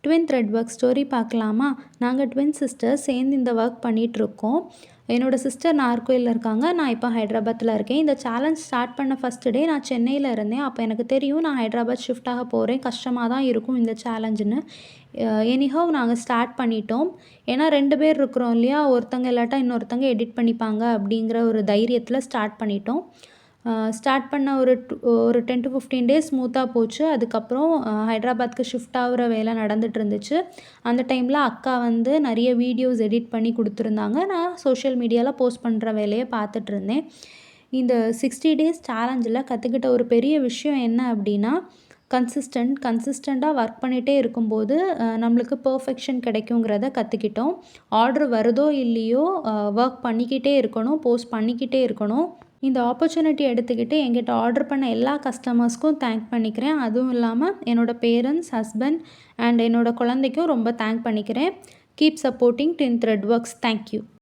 Twin thread work story பார்க்கலாமா? நாங்கள் twin sisters சேர்ந்து இந்த ஒர்க் பண்ணிகிட்ருக்கோம். என்னோடய சிஸ்டர் நாகர்கோயிலில் இருக்காங்க. நான் இப்போ ஹைதராபாத்தில் இருக்கேன். இந்த சேலஞ்ச் ஸ்டார்ட் பண்ண ஃபஸ்ட்டு டே நான் சென்னையில் இருந்தேன். அப்போ எனக்கு தெரியும் நான் ஹைதராபாத் ஷிஃப்ட் ஆக போகிறேன். கஷ்டமாக தான் இருக்கும் இந்த சேலஞ்சுன்னு. எனிஹவ் நாங்கள் ஸ்டார்ட் பண்ணிட்டோம். ஏன்னா 2 பேர் இருக்கிறோம் இல்லையா? ஒருத்தங்க இல்லாட்டா இன்னொருத்தங்க எடிட் பண்ணிப்பாங்க அப்படிங்கிற ஒரு தைரியத்தில் ஸ்டார்ட் பண்ணிட்டோம். ஸ்டார்ட் பண்ண ஒரு 10 to 15 டேஸ் ஸ்மூத்தாக போச்சு. அதுக்கப்புறம் ஹைதராபாத்துக்கு ஷிஃப்ட் ஆகிற வேலை நடந்துட்டு இருந்துச்சு. அந்த டைமில் அக்கா வந்து நிறைய வீடியோஸ் எடிட் பண்ணி கொடுத்துருந்தாங்க. நான் சோஷியல் மீடியாவில் போஸ்ட் பண்ணுற வேலையை பார்த்துட்ருந்தேன். இந்த 60 டேஸ் சேலஞ்சில் கற்றுக்கிட்ட ஒரு பெரிய விஷயம் என்ன அப்படின்னா, கன்சிஸ்டண்ட்டாக ஒர்க் பண்ணிகிட்டே இருக்கும்போது நம்மளுக்கு பெர்ஃபெக்ஷன் கிடைக்குங்கிறத கற்றுக்கிட்டோம். ஆர்டர் வருதோ இல்லையோ ஒர்க் பண்ணிக்கிட்டே இருக்கணும், போஸ்ட் பண்ணிக்கிட்டே இருக்கணும். இந்த ஆப்பர்ச்சுனிட்டி எடுத்துக்கிட்டு என்கிட்ட ஆர்டர் பண்ண எல்லா கஸ்டமர்ஸ்க்கும் தேங்க் பண்ணிக்கிறேன். அதுவும் இல்லாமல் என்னோடய பேரண்ட்ஸ், ஹஸ்பண்ட் அண்ட் என்னோடய குழந்தைக்கும் ரொம்ப தேங்க் பண்ணிக்கிறேன். Keep supporting twin thread works. Thank you.